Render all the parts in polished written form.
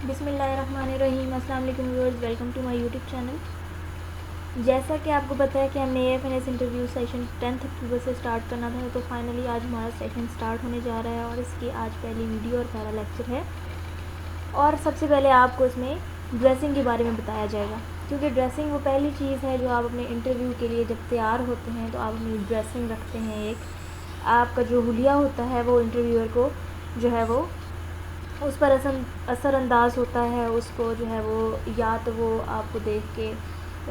बिस्मिल्लाहिर्रहमानिर्रहीम। अस्सलाम वालेकुम viewers, welcome to my YouTube channel. जैसा कि आपको पता है कि हमने AFNS इंटरव्यू सेशन 10 अक्टूबर से स्टार्ट करना था, तो फाइनली आज हमारा सेशन स्टार्ट होने जा रहा है और इसकी आज पहली वीडियो और पहला लेक्चर है। और सबसे पहले आपको इसमें ड्रेसिंग के बारे में बताया जाएगा, क्योंकि ड्रेसिंग वो पहली चीज़ है जो आप अपने इंटरव्यू के लिए जब तैयार होते हैं तो आप अपनी ड्रेसिंग रखते हैं। एक आपका जो हुलिया होता है वो इंटरव्यूअर को जो है वो उस पर असरअंदाज होता है। उसको जो है वो या तो वो आपको देख के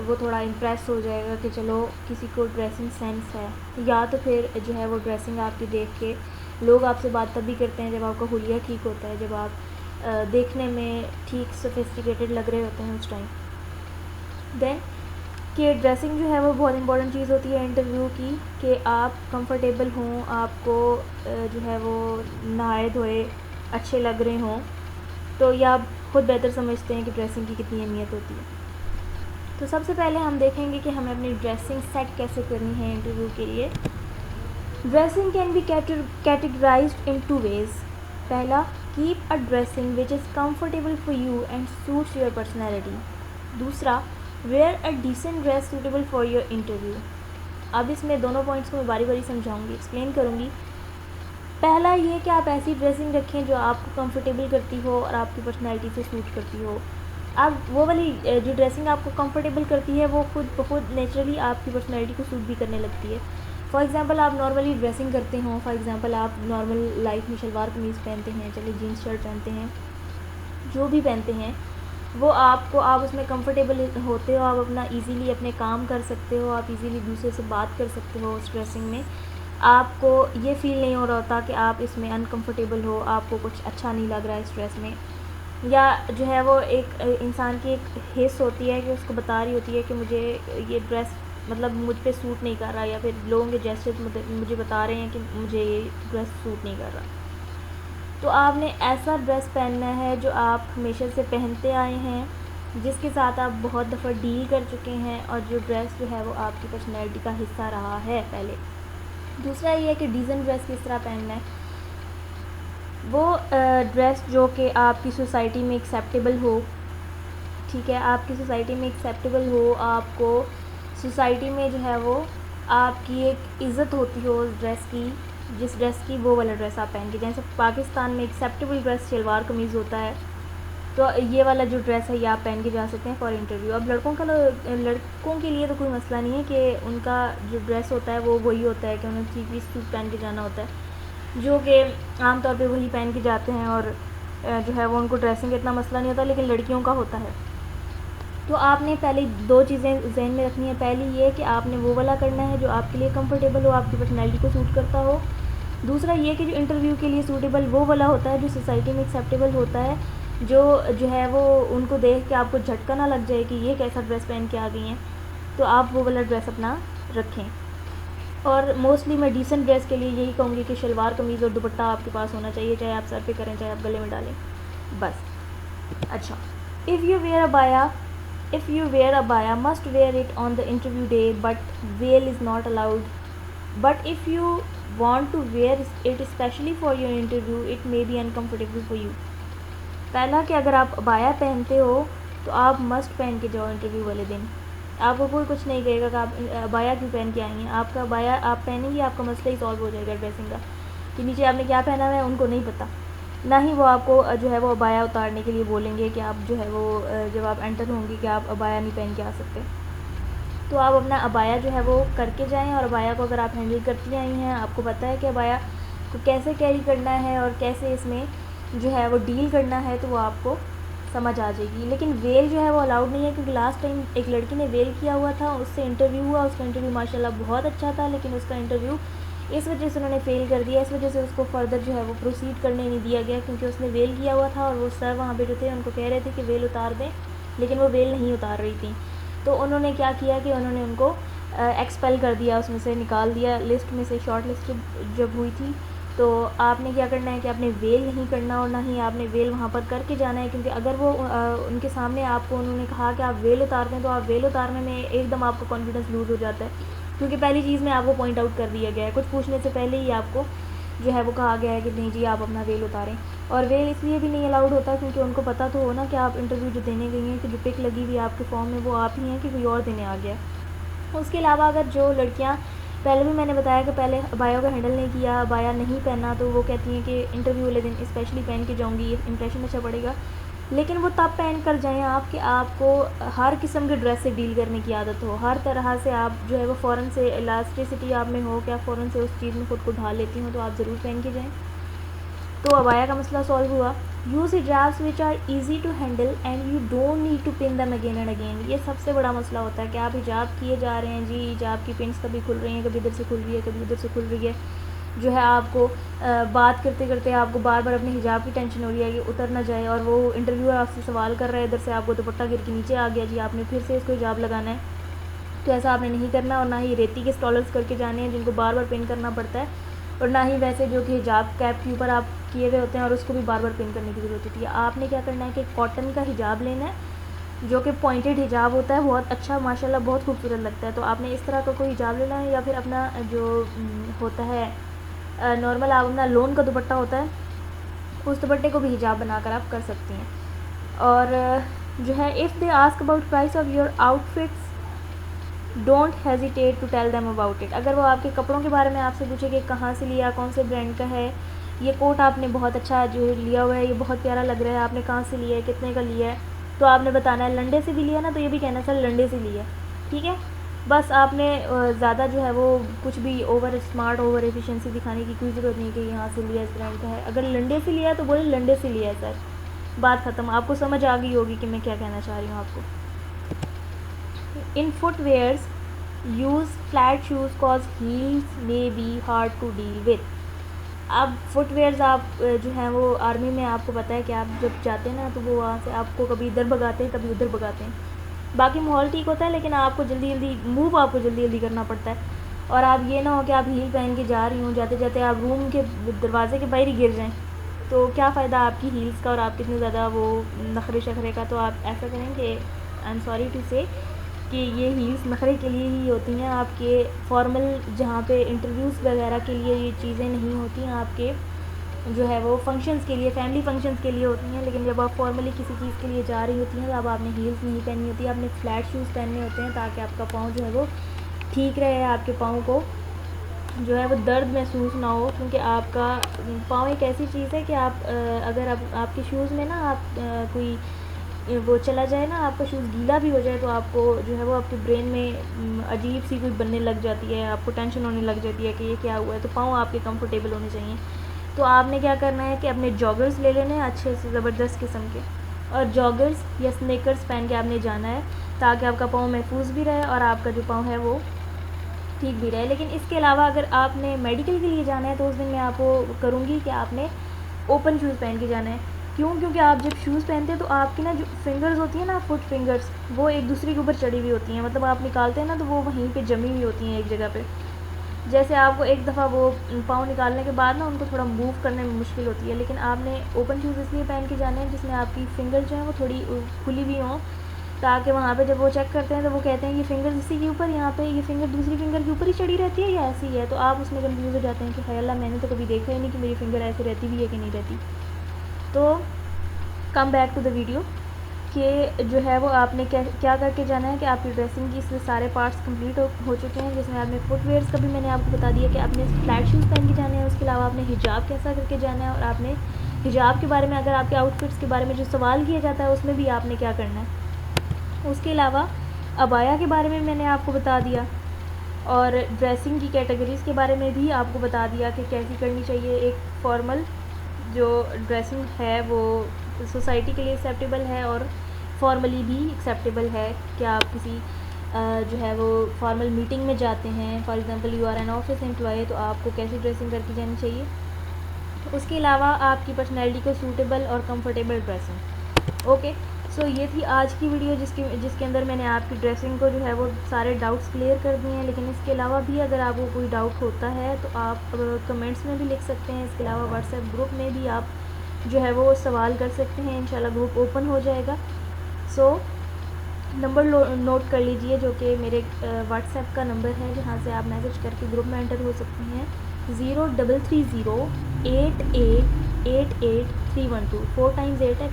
वो थोड़ा इम्प्रेस हो जाएगा कि चलो किसी को ड्रेसिंग सेंस है, या तो फिर जो है वो ड्रेसिंग आपकी देख के लोग आपसे बात तभी करते हैं जब आपका हुलिया ठीक होता है, जब आप देखने में ठीक सोफिस्टिकेटेड लग रहे होते हैं उस टाइम। देन कि ड्रेसिंग जो है वो बहुत इंपॉर्टेंट चीज़ होती है इंटरव्यू की, कि आप कंफर्टेबल हों, आपको जो है वो नहाए धोए अच्छे लग रहे हों, तो ये आप खुद बेहतर समझते हैं कि ड्रेसिंग की कितनी अहमियत होती है। तो सबसे पहले हम देखेंगे कि हमें अपनी ड्रेसिंग सेट कैसे करनी है इंटरव्यू के लिए। Dressing can be categorized in 2 ways. पहला, keep a dressing which is comfortable for you and suits your personality. दूसरा, wear a decent dress suitable for your interview. अब इसमें दोनों पॉइंट्स को मैं बारी बारी समझाऊंगी, एक्सप्लेन करूंगी। पहला ये कि आप ऐसी ड्रेसिंग रखें जो आपको कंफर्टेबल करती हो और आपकी पर्सनैलिटी से सूट करती हो। अब वो वाली जो ड्रेसिंग आपको कंफर्टेबल करती है वो खुद ब खुद नेचुरली आपकी पर्सनैलिटी को सूट भी करने लगती है। फॉर एग्ज़ाम्पल, आप नॉर्मली ड्रेसिंग करते हो, फॉर एग्ज़ाम्पल आप नॉर्मल लाइफ में शलवार कमीज़ पहनते हैं, चलिए जीन्स शर्ट पहनते हैं, जो भी पहनते हैं वो आप उसमें कंफर्टेबल होते हो, आप अपना इजीली अपने काम कर सकते हो, आप इजीली दूसरे से बात कर सकते हो। उस ड्रेसिंग में आपको ये फ़ील नहीं हो रहा होता कि आप इसमें अनकंफर्टेबल हो, आपको कुछ अच्छा नहीं लग रहा है इस ड्रेस में, या जो है वो एक इंसान की एक हिस्स होती है कि उसको बता रही होती है कि मुझे ये ड्रेस मतलब मुझ पे सूट नहीं कर रहा, या फिर लोगों के जेस्चर्स मुझे बता रहे हैं कि मुझे ये ड्रेस सूट नहीं कर रहा। तो आपने ऐसा ड्रेस पहनना है जो आप हमेशा से पहनते आए हैं, जिसके साथ आप बहुत दफ़ा डील कर चुके हैं, और जो ड्रेस जो है वो आपकी पर्सनैलिटी का हिस्सा रहा है पहले। दूसरा ये है कि डिसेंट ड्रेस किस तरह पहनना है। वो ड्रेस जो कि आपकी सोसाइटी में एक्सेप्टेबल हो, ठीक है, आपकी सोसाइटी में एक्सेप्टेबल हो, आपको सोसाइटी में जो है वो आपकी एक इज़्ज़त होती हो उस ड्रेस की, जिस ड्रेस की, वो वाला ड्रेस आप पहन के। जैसे पाकिस्तान में एक्सेप्टेबल ड्रेस शलवार कमीज़ होता है, तो ये वाला जो ड्रेस है ये आप पहन के जा सकते हैं फॉर इंटरव्यू। अब लड़कों के लिए तो कोई मसला नहीं है कि उनका जो ड्रेस होता है वो वही होता है कि उन्हें 3 पीस सूट पहन के जाना होता है, जो कि आम तौर पे वही पहन के जाते हैं, और जो है वो उनको ड्रेसिंग का इतना मसला नहीं होता, लेकिन लड़कियों का होता है। तो आपने पहले 2 चीज़ें जहन में रखनी है। पहली ये कि आपने वो वाला करना है जो आपके लिए कंफर्टेबल हो, आपकी पर्सनैलिटी को सूट करता हो। दूसरा ये कि जो इंटरव्यू के लिए सूटेबल वो वाला होता है जो सोसाइटी में एक्सेप्टेबल होता है, जो है वो उनको देख के आपको झटका ना लग जाए कि ये कैसा ड्रेस पहन के आ गई हैं, तो आप वो वाला ड्रेस अपना रखें। और मोस्टली मैं डिसेंट ड्रेस के लिए यही कहूँगी कि शलवार कमीज़ और दुपट्टा आपके पास होना चाहिए, चाहे आप सर पे करें चाहे आप गले में डालें, बस। अच्छा, if you wear a baya, must wear it on the interview day, but veil is not allowed. But if you want to wear it especially for your interview, it may be uncomfortable for you. पहला कि अगर आप abaya पहनते हो तो आप must पहन के जाओ इंटरव्यू वाले दिन। आपको कोई कुछ नहीं कहेगा कि आप अबाया क्यों पहन के आई हैं। आपका अबाया आप पहनेंगे, आपका मसला ही सॉल्व हो जाएगा ड्रेसिंग का, कि नीचे आपने क्या पहना हुआ है उनको नहीं पता। ना ही वो आपको जो है वो अबाया उतारने के लिए बोलेंगे कि आप जो है वो जब आप एंटर होंगे कि आप अबाया नहीं पहन के आ सकते। तो आप अपना अबाया जो है वो करके जाएं, और अबाया को अगर आप हैंडल करती आई हैं, आपको पता है कि अबाया को कैसे कैरी करना है और कैसे इसमें जो है वो डील करना है, तो वो आपको समझ आ जाएगी। लेकिन वेल जो है वो अलाउड नहीं है, क्योंकि लास्ट टाइम एक लड़की ने वेल किया हुआ था, उससे इंटरव्यू हुआ, उसका इंटरव्यू माशाल्लाह बहुत अच्छा था, लेकिन उसका इंटरव्यू इस वजह से उन्होंने फ़ेल कर दिया, इस वजह से उसको फ़र्दर जो है वो प्रोसीड करने नहीं दिया गया, क्योंकि उसने वेल किया हुआ था और वो सर वहाँ पे जो थे उनको कह रहे थे कि वेल उतार दें, लेकिन वो वेल नहीं उतार रही थी। तो उन्होंने क्या किया कि उन्होंने उनको एक्सपेल कर दिया, उसमें से निकाल दिया, लिस्ट में से शॉर्ट लिस्ट जब हुई थी। तो आपने क्या करना है कि आपने वेल नहीं करना, और ना ही आपने वेल वहाँ पर करके जाना है, क्योंकि अगर वो उनके सामने आपको उन्होंने कहा कि आप वेल उतार दें, तो आप वेल उतारने में एकदम आपका कॉन्फिडेंस लूज़ हो जाता है, क्योंकि पहली चीज़ में आपको पॉइंट आउट कर दिया गया है, कुछ पूछने से पहले ही आपको जो है वो कहा गया है कि नहीं जी आप अपना वेल उतारें। और वेल इसलिए भी नहीं अलाउड होता क्योंकि उनको पता तो हो ना कि आप इंटरव्यू जो देने गई हैं कि जो पिक लगी हुई है आपके फॉर्म में वो आप ही हैं कि कोई और देने आ गया। उसके अलावा अगर जो लड़कियां पहले भी मैंने बताया कि पहले अबाया का हैंडल नहीं किया, अबाया नहीं पहना, तो वो कहती हैं कि इंटरव्यू वाले दिन स्पेशली पहन के जाऊँगी, इंप्रेशन अच्छा पड़ेगा। लेकिन वो तब पहन कर जाएँ आप कि आपको हर किस्म के ड्रेस से डील करने की आदत हो, हर तरह से आप जो है वो फ़ौरन से इलास्टिसिटी आप में हो कि आप फ़ौरन से उस चीज़ में ख़ुद को ढाल लेती हो, तो आप ज़रूर पहन के जाएँ। तो अबाया का मसला सॉल्व हुआ। Use hijabs which are easy to handle and you don't need to pin them again and again. ये सबसे बड़ा मसला होता है कि आप हिजाब किए जा रहे हैं जी, हिजाब की पिंस कभी खुल रही हैं, कभी इधर से खुल रही है, कभी उधर से खुल रही है। जो है आपको बात करते करते आपको बार बार अपने हिजाब की टेंशन हो रही है कि उतर ना जाए, और वो इंटरव्यूअर आपसे सवाल कर रहा है, इधर से आपको दुपट्टा गिर के नीचे आ गया जी, आपने फिर से इसको हिजाब लगाना है। तो ऐसा आपने नहीं करना, और ना ही रेती के स्टॉलर्स करके जाने हैं जिनको बार बार पिन करना पड़ता है, और ना ही वैसे जो कि हिजाब कैप के ऊपर आप किए हुए होते हैं और उसको भी बार बार पिन करने की ज़रूरत होती है। आपने क्या करना है कि कॉटन का हिजाब लेना है जो कि पॉइंटेड हिजाब होता है, बहुत अच्छा माशाल्लाह बहुत खूबसूरत लगता है। तो आपने इस तरह का कोई हिजाब लेना है, या फिर अपना जो होता है नॉर्मल आप अपना लोन का दुपट्टा होता है उस दुपट्टे को भी हिजाब बनाकर आप कर सकती हैं। और जो है if they ask about price of your outfits don't hesitate to tell them about it. अगर वो आपके कपड़ों के बारे में आपसे पूछे कि कहाँ से लिया, कौन से ब्रांड का है, ये कोट आपने बहुत अच्छा जो लिया हुआ है, ये बहुत प्यारा लग रहा है, आपने कहाँ से लिया है, कितने का लिया है, तो आपने बताना है लंडे से भी लिया ना, तो ये भी कहना सर लंडे से लिया, ठीक है। बस आपने ज़्यादा जो है वो कुछ भी ओवर स्मार्ट ओवर एफिशिएंसी दिखाने की कोई ज़रूरत नहीं कि यहाँ से लिया इस ब्रांड का है। अगर लंडे से लिया है तो बोले लंडे से लिया है सर, बात ख़त्म। आपको समझ आ गई होगी कि मैं क्या कहना चाह रही हूँ आपको। In footwears use flat shoes cause heels may be hard to deal with. अब फुटवेयर्स आप जो हैं वो आर्मी में आपको पता है कि आप जब जाते हैं ना तो वो वहाँ से आपको कभी इधर भगाते हैं कभी उधर भगाते हैं। बाकी माहौल ठीक होता है लेकिन आपको जल्दी जल्दी मूव आपको जल्दी जल्दी करना पड़ता है, और आप ये ना हो कि आप हील पहन के जा रही हूँ, जाते जाते आप रूम के दरवाजे के बाहर ही गिर जाएँ, तो क्या फ़ायदा आपकी हील्स का और आप कितने ज़्यादा वो नखरे शखरे का। तो आप ऐसा करें कि आई एम सॉरी टू से कि ये हील्स नखरे के लिए ही होती हैं, आपके फॉर्मल जहाँ पे इंटरव्यूज़ वगैरह के लिए ये चीज़ें नहीं होती हैं, आपके जो है वो फंक्शंस के लिए, फैमिली फंक्शंस के लिए होती हैं। लेकिन जब आप फॉर्मली किसी चीज़ के लिए जा रही होती हैं तो अब आपने हील्स नहीं पहननी होती, आपने फ्लैट शूज़ पहनने होते हैं ताकि आपका पाँव जो है वो ठीक रहे, आपके पाँव को जो है वो दर्द महसूस ना हो। क्योंकि आपका पाँव एक ऐसी चीज़ है कि आप अगर आपके शूज़ में ना आप कोई वो चला जाए ना, आपका शूज़ गीला भी हो जाए तो आपको जो है वो आपके ब्रेन में अजीब सी कोई बनने लग जाती है, आपको टेंशन होने लग जाती है कि ये क्या हुआ है। तो पाँव आपके कंफर्टेबल होने चाहिए। तो आपने क्या करना है कि अपने जॉगर्स ले लेने हैं अच्छे से ज़बरदस्त किस्म के, और जॉगर्स या स्नेकर्स पहन के आपने जाना है ताकि आपका पाँव महफूज भी रहे और आपका जो पाँव है वो ठीक भी रहे। लेकिन इसके अलावा अगर आपने मेडिकल के लिए जाना है तो उस दिन मैं आपको करूँगी कि आपने ओपन शूज़ पहन के जाना है। क्यों? क्योंकि आप जब शूज़ पहनते हैं तो आपकी ना जो फिंगर्स होती हैं ना, फुट फिंगर्स, वो एक दूसरे के ऊपर चढ़ी हुई होती हैं, मतलब आप निकालते हैं ना तो वो वहीं पे जमी हुई होती हैं एक जगह पे। जैसे आपको एक दफ़ा वो पाँव निकालने के बाद ना उनको थोड़ा मूव करने में मुश्किल होती है। लेकिन आपने ओपन शूज़ इसलिए पहन के जाने हैं जिसमें आपकी फ़िंगर जो है वो थोड़ी खुली हुई हों, ताकि वहाँ पे जब वो चेक करते हैं तो वो कहते हैं ये फ़िंगर इसी के ऊपर, यहाँ पे ये फ़िंगर दूसरी फ़िंगर के ऊपर ही चढ़ी रहती है या ऐसी है। तो आप उसमें कन्फ्यूज़ हो जाते हैं कि हाय अल्लाह, मैंने तो कभी देखा ही नहीं कि मेरी फ़िंगर ऐसे रहती भी है कि नहीं रहती। तो come back to the video कि जो है वो आपने क्या करके जाना है कि आपकी ड्रेसिंग की इससे सारे पार्ट्स कंप्लीट हो चुके हैं, जिसमें आपने फुटवेयर्स का भी मैंने आपको बता दिया कि आपने फ्लैट शूज़ पहन के जाने हैं। उसके अलावा आपने हिजाब कैसा करके जाना है, और आपने हिजाब के बारे में अगर आपके आउटफिट्स के बारे में जो सवाल किया जाता है उसमें भी आपने क्या करना है। उसके अलावा अबाया के बारे में मैंने आपको बता दिया, और ड्रेसिंग की कैटेगरीज़ के बारे में भी आपको बता दिया कि कैसी करनी चाहिए। एक फॉर्मल जो ड्रेसिंग है वो सोसाइटी के लिए एक्सेप्टेबल है और फॉर्मली भी एक्सेप्टेबल है। कि आप किसी जो है वो फॉर्मल मीटिंग में जाते हैं, for example you are an office employee, तो आपको कैसी ड्रेसिंग करके जानी चाहिए। उसके अलावा आपकी पर्सनैलिटी को सूटेबल और कंफर्टेबल ड्रेसिंग। ओके, सो ये थी आज की वीडियो जिसके अंदर मैंने आपकी ड्रेसिंग को जो है वो सारे डाउट्स क्लियर कर दिए हैं। लेकिन इसके अलावा भी अगर आपको कोई डाउट होता है तो आप कमेंट्स में भी लिख सकते हैं। इसके अलावा व्हाट्सएप ग्रुप में भी आप जो है वो सवाल कर सकते हैं, इंशाल्लाह ग्रुप ओपन हो जाएगा। सो नंबर नोट कर लीजिए जो कि मेरे व्हाट्सएप का नंबर है, जहाँ से आप मैसेज करके ग्रुप में एंटर हो सकती हैं। 03308888312। 4 टाइम्स 8 है।